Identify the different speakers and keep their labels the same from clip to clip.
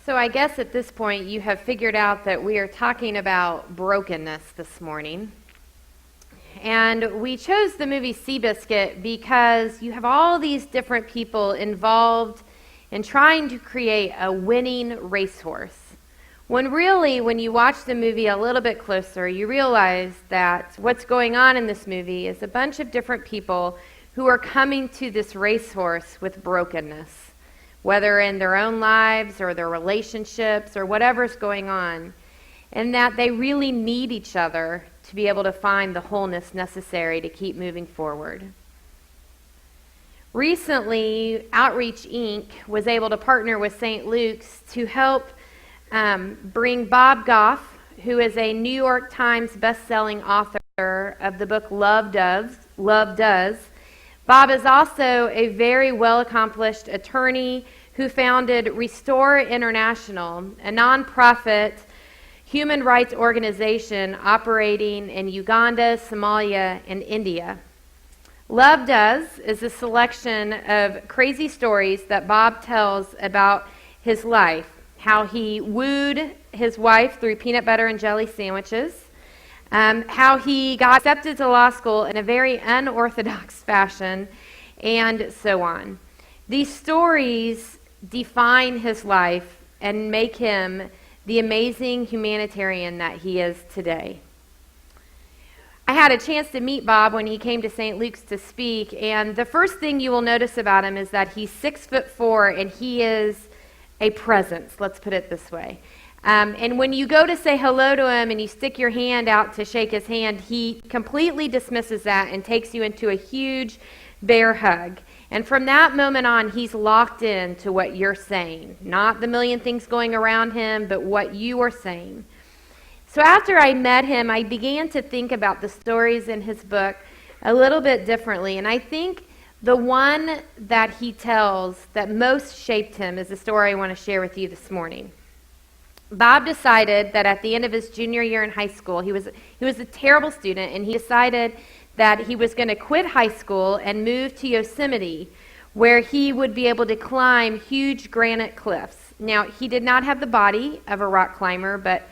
Speaker 1: So I guess at this point you have figured out that we are talking about brokenness this morning. And we chose the movie Seabiscuit because you have all these different people involved in trying to create a winning racehorse. When really, when you watch the movie a little bit closer, you realize that what's going on in this movie is a bunch of different people who are coming to this racehorse with brokenness, whether in their own lives or their relationships or whatever's going on, and that they really need each other to be able to find the wholeness necessary to keep moving forward. Recently, Outreach Inc. was able to partner with St. Luke's to help bring Bob Goff, who is a New York Times best-selling author of the book Love Does. Bob is also a very well-accomplished attorney who founded Restore International, a nonprofit human rights organization operating in Uganda, Somalia, and India. Love Does is a selection of crazy stories that Bob tells about his life, how he wooed his wife through peanut butter and jelly sandwiches, how he got accepted to law school in a very unorthodox fashion, and so on. These stories define his life and make him the amazing humanitarian that he is today. I had a chance to meet Bob when he came to St. Luke's to speak, and the first thing you will notice about him is that he's 6'4" and he is a presence, let's put it this way. And when you go to say hello to him and you stick your hand out to shake his hand, he completely dismisses that and takes you into a huge bear hug. And from that moment on, he's locked in to what you're saying, not the million things going around him, but what you are saying. So after I met him, I began to think about the stories in his book a little bit differently. And I think the one that he tells that most shaped him is the story I want to share with you this morning. Bob decided that at the end of his junior year in high school, he was a terrible student, and he decided that he was going to quit high school and move to Yosemite, where he would be able to climb huge granite cliffs. Now, he did not have the body of a rock climber, but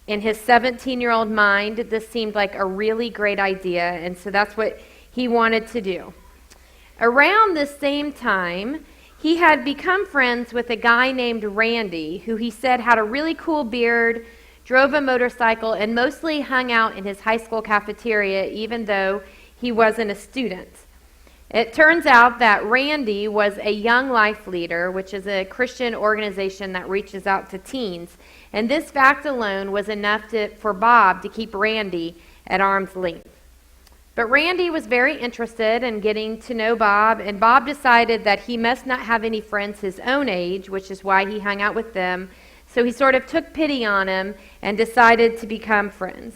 Speaker 1: in his 17-year-old mind, this seemed like a really great idea, and so that's what he wanted to do. Around this same time, he had become friends with a guy named Randy, who he said had a really cool beard, drove a motorcycle, and mostly hung out in his high school cafeteria, even though he wasn't a student. It turns out that Randy was a Young Life Leader, which is a Christian organization that reaches out to teens. And this fact alone was enough for Bob to keep Randy at arm's length. But Randy was very interested in getting to know Bob, and Bob decided that he must not have any friends his own age, which is why he hung out with them. So he sort of took pity on him and decided to become friends.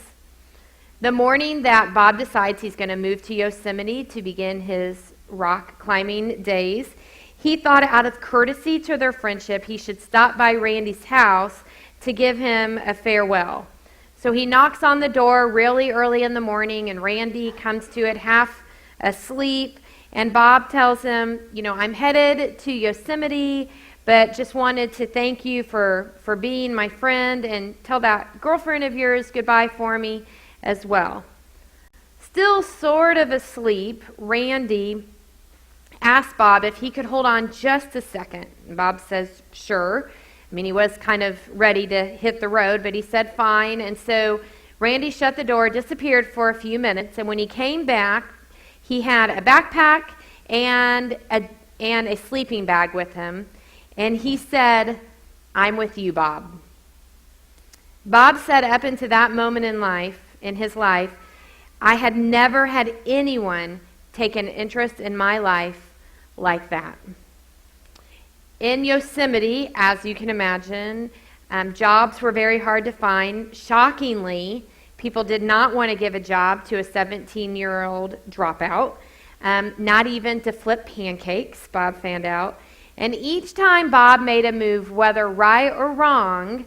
Speaker 1: The morning that Bob decides he's going to move to Yosemite to begin his rock climbing days, he thought out of courtesy to their friendship, he should stop by Randy's house to give him a farewell. So he knocks on the door really early in the morning, and Randy comes to it half asleep, and Bob tells him, I'm headed to Yosemite, but just wanted to thank you for being my friend, and tell that girlfriend of yours goodbye for me as well. Still sort of asleep, Randy asked Bob if he could hold on just a second. And Bob says, sure. He was kind of ready to hit the road, but he said fine. And so Randy shut the door, disappeared for a few minutes, and when he came back, he had a backpack and a sleeping bag with him. And he said, I'm with you, Bob. Bob said up into that moment in his life, I had never had anyone take an interest in my life like that. In Yosemite, as you can imagine, jobs were very hard to find. Shockingly, people did not want to give a job to a 17-year-old dropout, not even to flip pancakes, Bob found out. And each time Bob made a move, whether right or wrong,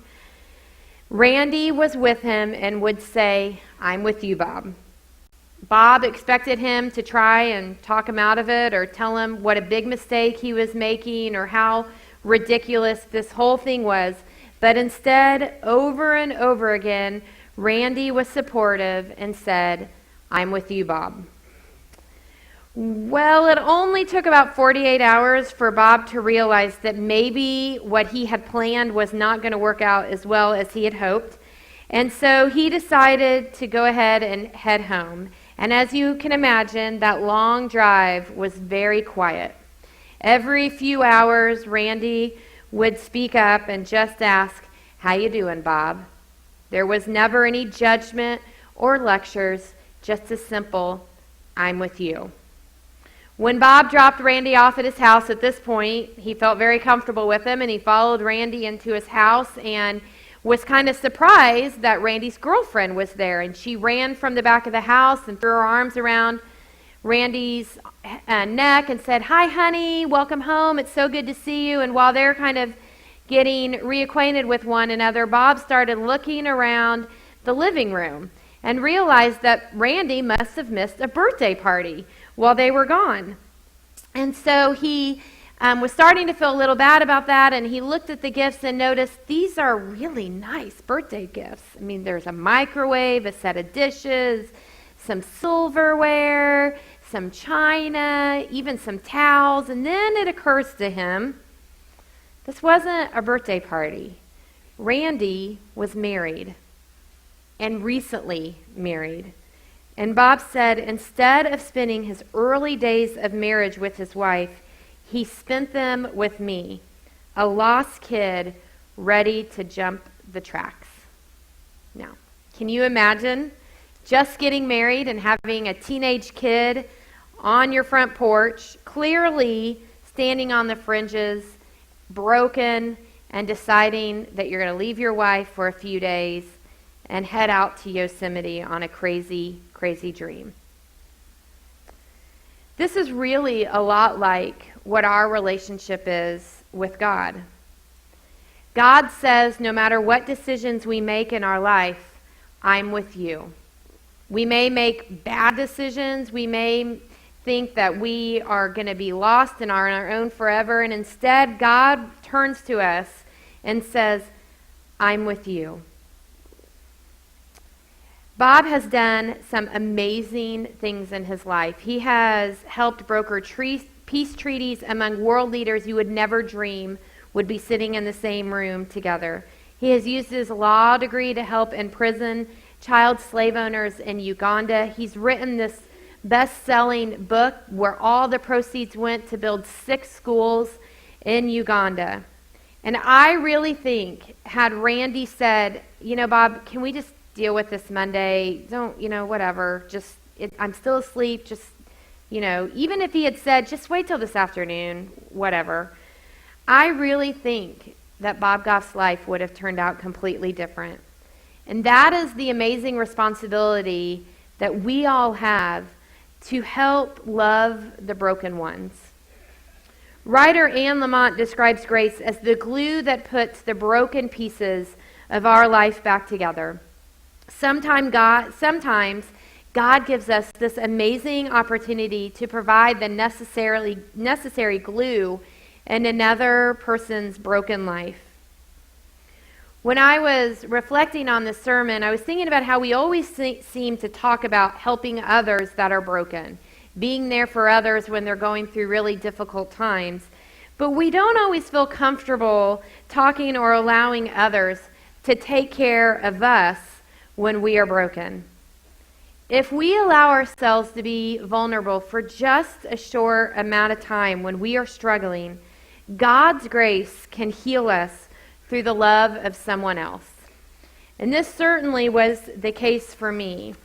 Speaker 1: Randy was with him and would say, I'm with you, Bob. Bob expected him to try and talk him out of it or tell him what a big mistake he was making or how ridiculous this whole thing was, but instead, over and over again, Randy was supportive and said, "I'm with you, Bob." Well, it only took about 48 hours for Bob to realize that maybe what he had planned was not going to work out as well as he had hoped. And so he decided to go ahead and head home. And as you can imagine, that long drive was very quiet. Every few hours, Randy would speak up and just ask, "How you doing, Bob?" There was never any judgment or lectures, just a simple, "I'm with you." When Bob dropped Randy off at his house at this point, he felt very comfortable with him, and he followed Randy into his house and was kind of surprised that Randy's girlfriend was there. And she ran from the back of the house and threw her arms around Randy's neck and said, "Hi, honey, welcome home. It's so good to see you." And while they're kind of getting reacquainted with one another, Bob started looking around the living room and realized that Randy must have missed a birthday party while they were gone. And so he was starting to feel a little bad about that, and he looked at the gifts and noticed these are really nice birthday gifts. I mean, there's a microwave, a set of dishes, some silverware, some china, even some towels. And then it occurs to him, this wasn't a birthday party. Randy was married, and recently married. And Bob said instead of spending his early days of marriage with his wife, he spent them with me, a lost kid ready to jump the tracks. Now, can you imagine just getting married and having a teenage kid on your front porch, clearly standing on the fringes, broken, and deciding that you're going to leave your wife for a few days and head out to Yosemite on a crazy, crazy dream? This is really a lot like what our relationship is with God. God says no matter what decisions we make in our life, "I'm with you." We may make bad decisions. We may think that we are going to be lost and are on our own forever. And instead, God turns to us and says, "I'm with you." Bob has done some amazing things in his life. He has helped broker peace treaties among world leaders you would never dream would be sitting in the same room together. He has used his law degree to help imprison child slave owners in Uganda. He's written this best-selling book where all the proceeds went to build 6 schools in Uganda. And I really think had Randy said, "Bob, can we just deal with this Monday? Don't, whatever. I'm still asleep. Even if he had said, just wait till this afternoon, whatever." I really think that Bob Goff's life would have turned out completely different. And that is the amazing responsibility that we all have to help love the broken ones. Writer Anne Lamott describes grace as the glue that puts the broken pieces of our life back together. Sometimes God gives us this amazing opportunity to provide the necessary glue in another person's broken life. When I was reflecting on this sermon, I was thinking about how we always seem to talk about helping others that are broken, being there for others when they're going through really difficult times. But we don't always feel comfortable talking or allowing others to take care of us when we are broken. If we allow ourselves to be vulnerable for just a short amount of time when we are struggling, God's grace can heal us through the love of someone else. And this certainly was the case for me.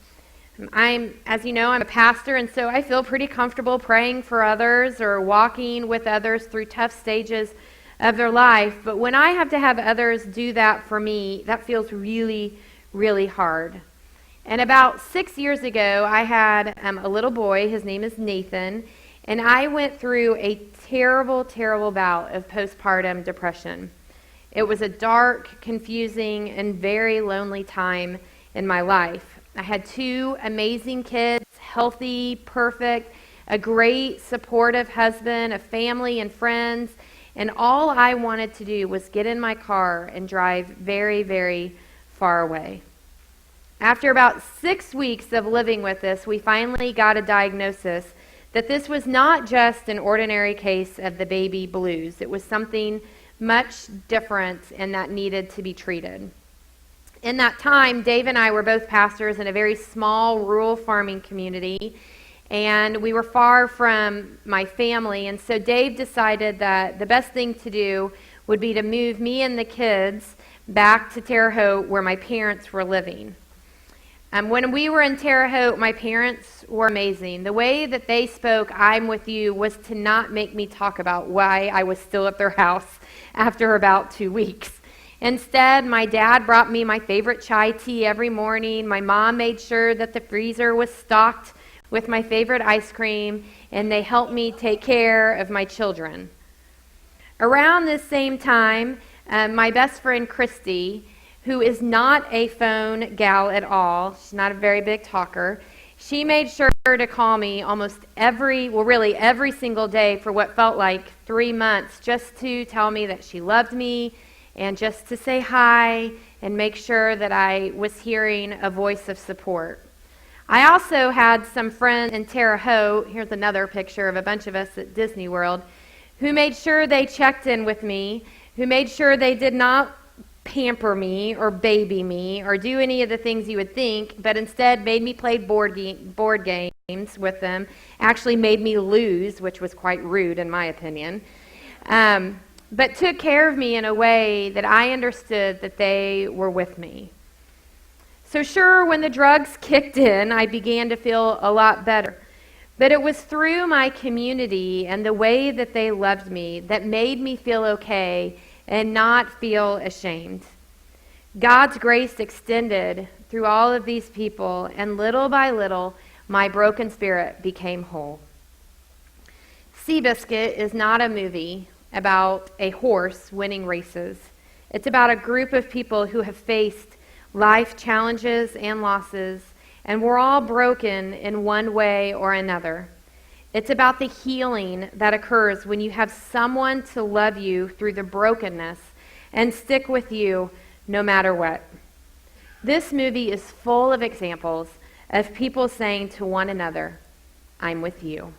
Speaker 1: As you know, I'm a pastor, and so I feel pretty comfortable praying for others or walking with others through tough stages of their life. But when I have to have others do that for me, that feels really, really hard. And about 6 years ago, I had a little boy. His name is Nathan. And I went through a terrible, terrible bout of postpartum depression. It was a dark, confusing, and very lonely time in my life. I had 2 amazing kids, healthy, perfect, a great, supportive husband, a family and friends, and all I wanted to do was get in my car and drive very, very far away. After about 6 weeks of living with this, we finally got a diagnosis that this was not just an ordinary case of the baby blues. It was something much different and that needed to be treated. In that time, Dave and I were both pastors in a very small rural farming community, and we were far from my family, and so Dave decided that the best thing to do would be to move me and the kids back to Terre Haute where my parents were living. When we were in Terre Haute, my parents were amazing. The way that they spoke, "I'm with you," was to not make me talk about why I was still at their house after about 2 weeks. Instead, my dad brought me my favorite chai tea every morning. My mom made sure that the freezer was stocked with my favorite ice cream, and they helped me take care of my children. Around this same time, my best friend Christy, who is not a phone gal at all, she's not a very big talker, she made sure to call me almost every single day for what felt like 3 months, just to tell me that she loved me and just to say hi and make sure that I was hearing a voice of support. I also had some friends in Terre Haute, here's another picture of a bunch of us at Disney World, who made sure they checked in with me, who made sure they did not pamper me or baby me or do any of the things you would think, but instead made me play board games with them, actually made me lose, which was quite rude in my opinion, but took care of me in a way that I understood that they were with me. So sure, when the drugs kicked in, I began to feel a lot better. But it was through my community and the way that they loved me that made me feel okay and not feel ashamed. God's grace extended through all of these people, and little by little, my broken spirit became whole. Seabiscuit is not a movie about a horse winning races. It's about a group of people who have faced life challenges and losses, and we're all broken in one way or another. It's about the healing that occurs when you have someone to love you through the brokenness and stick with you no matter what. This movie is full of examples of people saying to one another, "I'm with you."